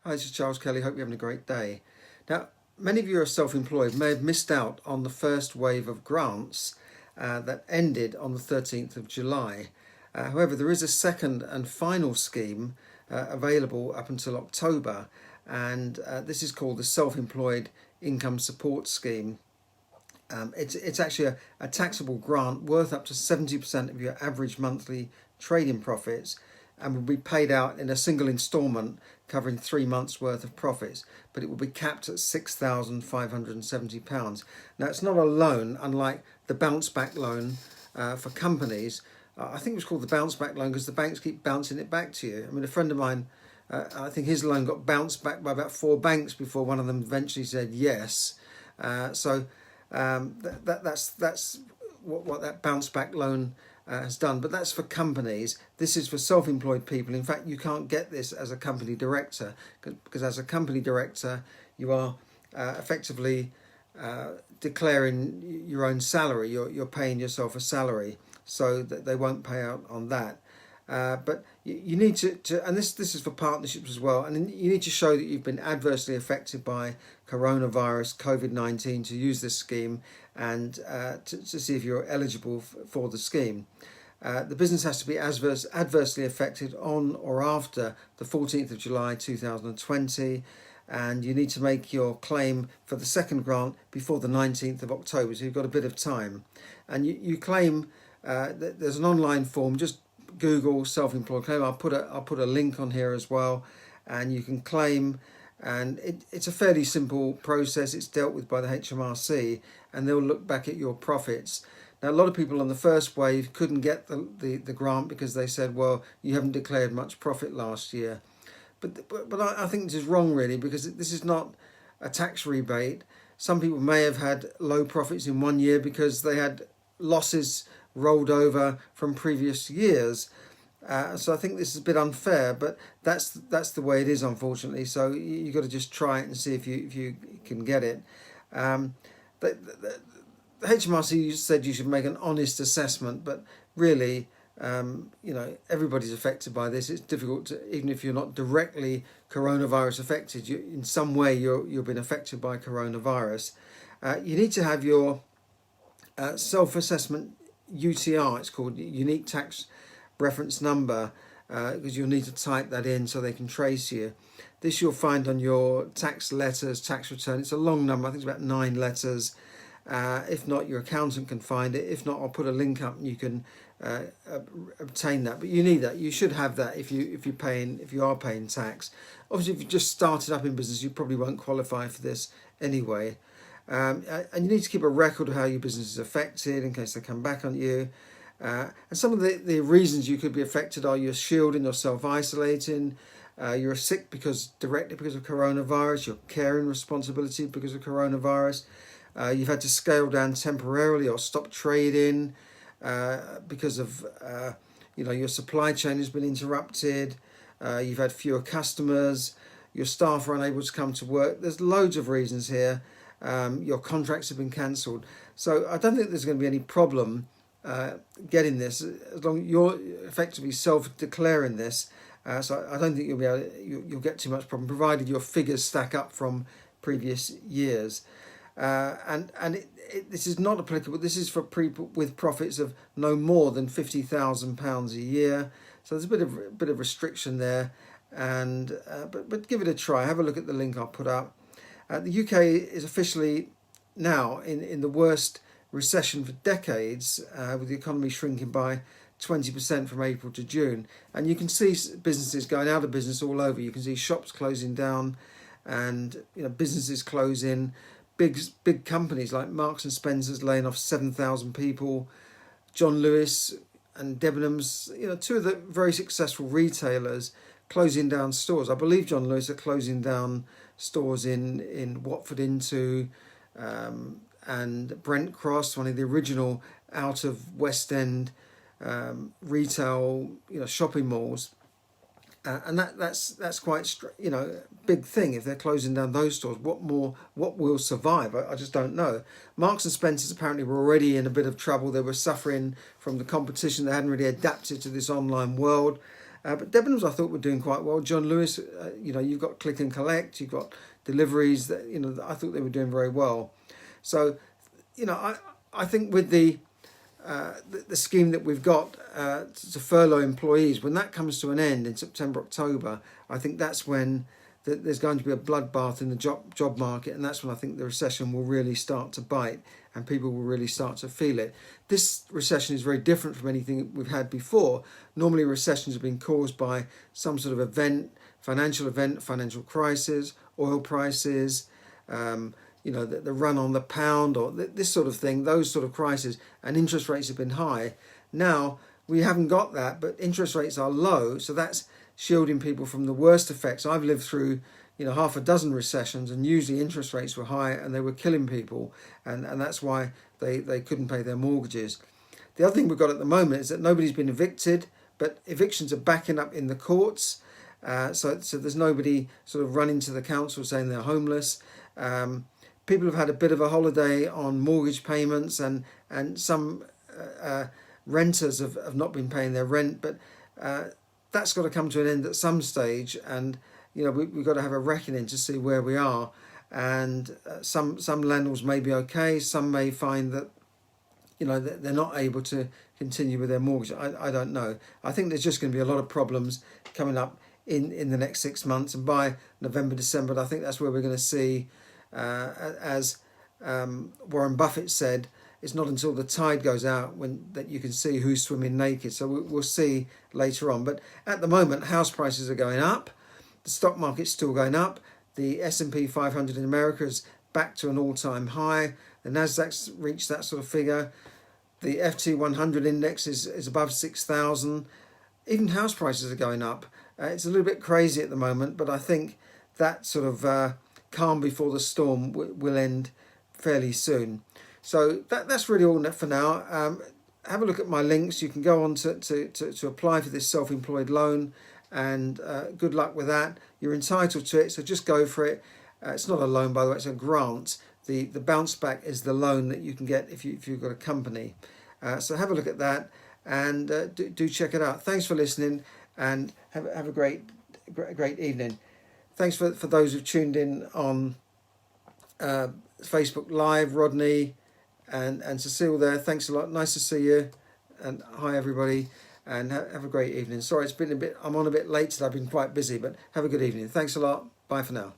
Hi, this is Charles Kelly. Hope you're having a great day. Now, many of you are self-employed may have missed out on the first wave of grants that ended on the 13th of July. However, there is a second and final scheme available up until October, and this is called the Self-Employed Income Support Scheme. It's actually a taxable grant worth up to 70% of your average monthly trading profits, and will be paid out in a single instalment covering 3 months worth of profits, but it will be capped at £6,570. Now, it's not a loan, unlike the bounce back loan for companies. I think it was called the bounce back loan because the banks keep bouncing it back to you. I mean, a friend of mine, I think his loan got bounced back by about 4 banks before one of them eventually said yes. That's what that bounce back loan has done, but that's for companies. This is for self-employed people. In fact, you can't get this as a company director because as a company director you are effectively declaring your own salary. You're paying yourself a salary, so that they won't pay out on that. But you need to and this is for partnerships as well, and you need to show that you've been adversely affected by coronavirus, COVID-19, to use this scheme and to see if you're eligible for the scheme. The business has to be adversely affected on or after the 14th of July 2020, and you need to make your claim for the second grant before the 19th of October, so you've got a bit of time. And you claim, there's an online form, just Google self-employed claim. I'll put a link on here as well, and you can claim, and it's a fairly simple process. It's dealt with by the HMRC, and they'll look back at your profits. Now, a lot of people on the first wave couldn't get the grant because they said, well, you haven't declared much profit last year. But I think this is wrong, really, because this is not a tax rebate. Some people may have had low profits in 1 year because they had losses rolled over from previous years. So I think this is a bit unfair, but that's the way it is, unfortunately. So you've got to just try it and see if you can get it. The HMRC said you should make an honest assessment, but really, everybody's affected by this. It's difficult to, even if you're not directly coronavirus affected, in some way you've been affected by coronavirus. You need to have your self-assessment UTR, it's called Unique Tax Reference Number, because you'll need to type that in so they can trace you. This you'll find on your tax letters, tax return. It's a long number, I think it's about 9 letters. If not, your accountant can find it. If not, I'll put a link up and you can obtain that. But you need that. You should have that if you are paying tax. Obviously, if you just started up in business, you probably won't qualify for this anyway. And you need to keep a record of how your business is affected in case they come back on you. And some of the reasons you could be affected are you're shielding or self-isolating, you're sick directly because of coronavirus, you're caring responsibility because of coronavirus, you've had to scale down temporarily or stop trading because of your supply chain has been interrupted, you've had fewer customers, your staff are unable to come to work. There's loads of reasons here. Your contracts have been cancelled. So I don't think there's going to be any problem getting this as long as you're effectively self-declaring this. So I don't think you'll get too much problem, provided your figures stack up from previous years. This is not applicable. This is for people with profits of no more than £50,000 a year. So there's a bit of restriction there. And but give it a try. Have a look at the link I'll put up. The UK is officially now in the worst recession for decades, with the economy shrinking by 20% from April to June. And you can see businesses going out of business all over. You can see shops closing down and businesses closing. Big companies like Marks and Spencer's laying off 7,000 people. John Lewis and Debenhams, two of the very successful retailers, closing down stores. I believe John Lewis are closing down stores in Watford into and Brent Cross, one of the original out of West End retail shopping malls, and that's quite big thing. If they're closing down those stores, what will survive? I just don't know. Marks and Spencer's apparently were already in a bit of trouble. They were suffering from the competition. They hadn't really adapted to this online world. But Debenhams I thought were doing quite well. John Lewis, you've got click and collect, you've got deliveries that I thought they were doing very well. So I think with the scheme that we've got to furlough employees, when that comes to an end in September, October, I think that's when there's going to be a bloodbath in the job market, and that's when I think the recession will really start to bite and people will really start to feel it. This recession is very different from anything we've had before. Normally recessions have been caused by some sort of financial crisis, oil prices, the run on the pound, or this sort of thing, those sort of crises, and interest rates have been high. Now we haven't got that, but interest rates are low, so that's shielding people from the worst effects. I've lived through half a dozen recessions, and usually interest rates were high and they were killing people, and that's why they couldn't pay their mortgages. The other thing we've got at the moment is that nobody's been evicted, but evictions are backing up in the courts, so there's nobody sort of running to the council saying they're homeless. People have had a bit of a holiday on mortgage payments, and some renters have not been paying their rent, but that's got to come to an end at some stage, and we've got to have a reckoning to see where we are. And some landlords may be okay, some may find that that they're not able to continue with their mortgage. I don't know. I think there's just going to be a lot of problems coming up in the next 6 months, and by November, December, I think that's where we're going to see, as Warren Buffett said, it's not until the tide goes out that you can see who's swimming naked. So we'll see later on. But at the moment, house prices are going up. The stock market's still going up. The S&P 500 in America is back to an all-time high. The Nasdaq's reached that sort of figure. The FT 100 index is above 6,000. Even house prices are going up. It's a little bit crazy at the moment, but I think that sort of calm before the storm will end fairly soon. So that's really all for now. Have a look at my links. You can go on to apply for this self-employed loan, and good luck with that. You're entitled to it, so just go for it. It's not a loan, by the way, it's a grant. The bounce back is the loan that you can get if you've got a company. So have a look at that, and do check it out. Thanks for listening, and have a great evening. Thanks for those who've tuned in on Facebook Live, Rodney and Cecile there. Thanks a lot. Nice to see you, and hi everybody, and have a great evening. Sorry, I'm on a bit late today. I've been quite busy, but have a good evening. Thanks a lot. Bye for now.